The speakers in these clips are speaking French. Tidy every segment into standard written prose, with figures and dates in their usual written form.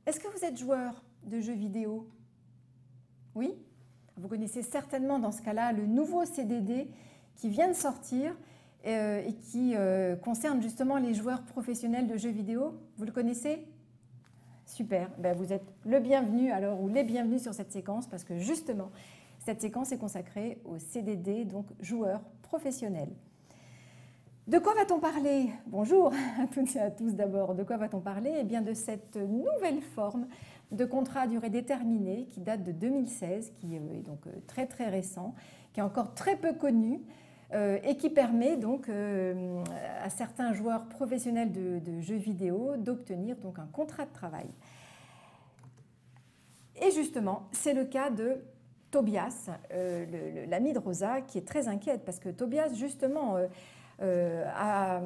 Est-ce que vous êtes joueur de jeux vidéo? Oui? Vous connaissez certainement dans ce cas-là le nouveau CDD qui vient de sortir et qui concerne justement les joueurs professionnels de jeux vidéo. Vous le connaissez? Super, ben, vous êtes le bienvenu alors ou les bienvenus sur cette séquence parce que justement cette séquence est consacrée au CDD, donc joueur professionnel. De quoi va-t-on parler? Bonjour à toutes et à tous d'abord. De quoi va-t-on parler? Eh bien de cette nouvelle forme de contrat à durée déterminée qui date de 2016, qui est donc très très récent, qui est encore très peu connu et qui permet donc à certains joueurs professionnels de jeux vidéo d'obtenir donc un contrat de travail. Et justement, c'est le cas de Tobias, l'ami de Rosa, qui est très inquiète parce que Tobias justement a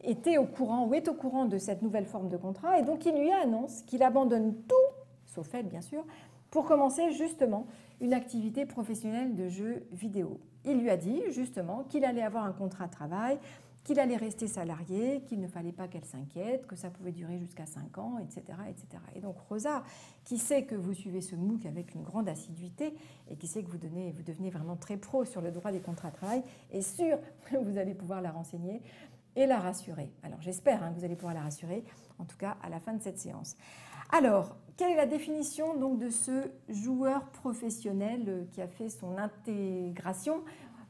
été au courant ou est au courant de cette nouvelle forme de contrat et donc il lui annonce qu'il abandonne tout, sauf elle bien sûr, pour commencer justement une activité professionnelle de jeux vidéo. Il lui a dit justement qu'il allait avoir un contrat de travail, qu'il allait rester salarié, qu'il ne fallait pas qu'elle s'inquiète, que ça pouvait durer jusqu'à 5 ans, etc., etc. Et donc Rosa, qui sait que vous suivez ce MOOC avec une grande assiduité et qui sait que vous devenez vraiment très pro sur le droit des contrats de travail, est sûre que vous allez pouvoir la renseigner et la rassurer. Alors j'espère que vous allez pouvoir la rassurer, en tout cas à la fin de cette séance. Alors, quelle est la définition donc de ce joueur professionnel qui a fait son intégration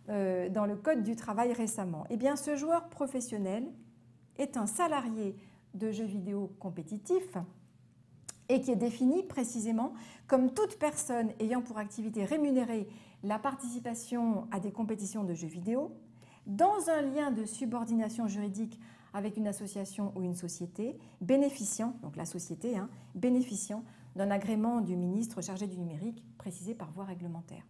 dans le Code du travail récemment? Eh bien, ce joueur professionnel est un salarié de jeux vidéo compétitifs et qui est défini précisément comme toute personne ayant pour activité rémunérée la participation à des compétitions de jeux vidéo dans un lien de subordination juridique avec une association ou une société bénéficiant, donc la société, bénéficiant d'un agrément du ministre chargé du numérique précisé par voie réglementaire.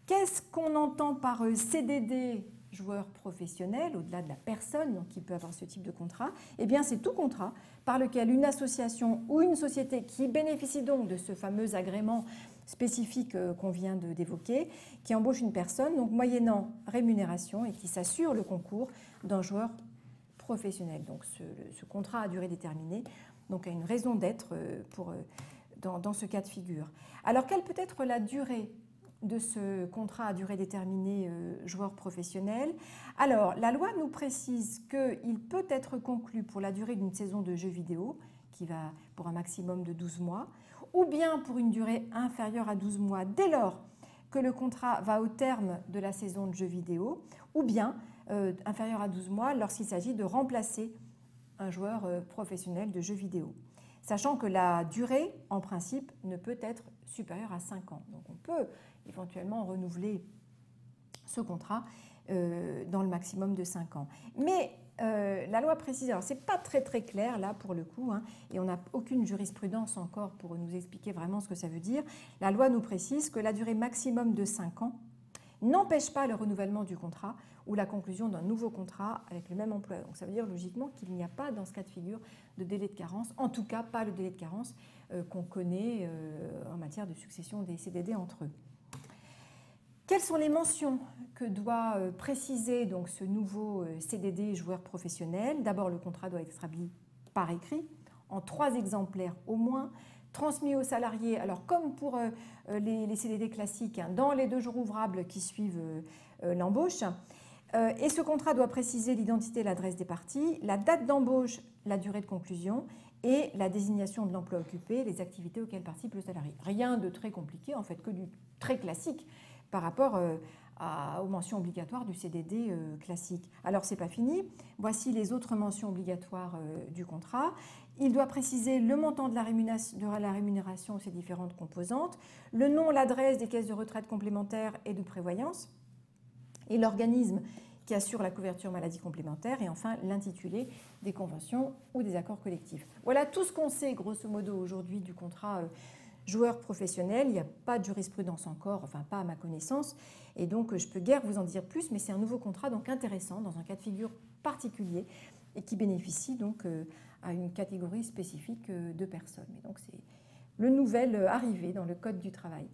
Qu'est-ce qu'on entend par CDD, joueur professionnel, au-delà de la personne donc, qui peut avoir ce type de contrat? Eh bien, c'est tout contrat par lequel une association ou une société qui bénéficie donc de ce fameux agrément spécifique qu'on vient d'évoquer, qui embauche une personne, donc moyennant rémunération et qui s'assure le concours d'un joueur professionnel. Donc, ce contrat à durée déterminée donc, a une raison d'être dans ce cas de figure. Alors, quelle peut être la durée de ce contrat à durée déterminée joueur professionnel? Alors, la loi nous précise qu'il peut être conclu pour la durée d'une saison de jeux vidéo, qui va pour un maximum de 12 mois, ou bien pour une durée inférieure à 12 mois dès lors que le contrat va au terme de la saison de jeux vidéo, ou bien inférieur à 12 mois lorsqu'il s'agit de remplacer un joueur professionnel de jeux vidéo. Sachant que la durée, en principe, ne peut être supérieure à 5 ans. Donc on peut éventuellement renouveler ce contrat dans le maximum de 5 ans. Mais la loi précise, alors c'est pas très très clair là pour le coup, et on n'a aucune jurisprudence encore pour nous expliquer vraiment ce que ça veut dire. La loi nous précise que la durée maximum de 5 ans n'empêche pas le renouvellement du contrat ou la conclusion d'un nouveau contrat avec le même employeur. Donc ça veut dire logiquement qu'il n'y a pas dans ce cas de figure de délai de carence, en tout cas pas le délai de carence qu'on connaît en matière de succession des CDD entre eux. Quelles sont les mentions que doit préciser donc, ce nouveau CDD joueur professionnel? D'abord, le contrat doit être établi par écrit, en 3 exemplaires au moins, transmis aux salariés, alors comme pour les CDD classiques, dans les 2 jours ouvrables qui suivent l'embauche. Et ce contrat doit préciser l'identité et l'adresse des parties, la date d'embauche, la durée de conclusion et la désignation de l'emploi occupé, les activités auxquelles participe le salarié. Rien de très compliqué, en fait, que du très classique par rapport aux mentions obligatoires du CDD classique. Alors, ce n'est pas fini. Voici les autres mentions obligatoires du contrat. Il doit préciser le montant de la rémunération et ses différentes composantes, le nom, l'adresse des caisses de retraite complémentaires et de prévoyance, et l'organisme qui assure la couverture maladie complémentaire, et enfin l'intitulé des conventions ou des accords collectifs. Voilà tout ce qu'on sait grosso modo aujourd'hui du contrat joueur professionnel. Il n'y a pas de jurisprudence encore, enfin pas à ma connaissance, et donc je peux guère vous en dire plus, mais c'est un nouveau contrat donc intéressant dans un cas de figure particulier et qui bénéficie donc à une catégorie spécifique de personnes. Et donc c'est le nouvel arrivé dans le Code du travail.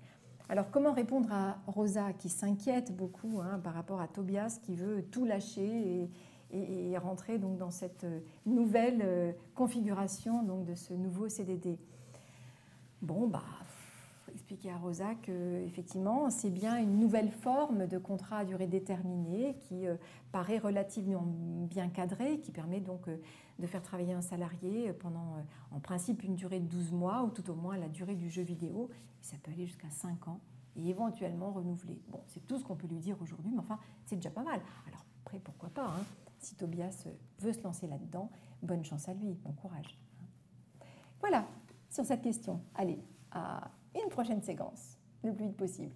Alors comment répondre à Rosa qui s'inquiète beaucoup par rapport à Tobias qui veut tout lâcher et rentrer donc dans cette nouvelle configuration donc de ce nouveau CDD. Bon, expliquer à Rosa qu'effectivement, c'est bien une nouvelle forme de contrat à durée déterminée qui paraît relativement bien cadrée, qui permet donc de faire travailler un salarié pendant, en principe, une durée de 12 mois ou tout au moins la durée du jeu vidéo. Et ça peut aller jusqu'à 5 ans et éventuellement renouvelé. Bon, c'est tout ce qu'on peut lui dire aujourd'hui, mais enfin, c'est déjà pas mal. Alors après, pourquoi pas, hein, si Tobias veut se lancer là-dedans, bonne chance à lui, bon courage. Voilà, sur cette question. Allez, à une prochaine séquence, le plus vite possible.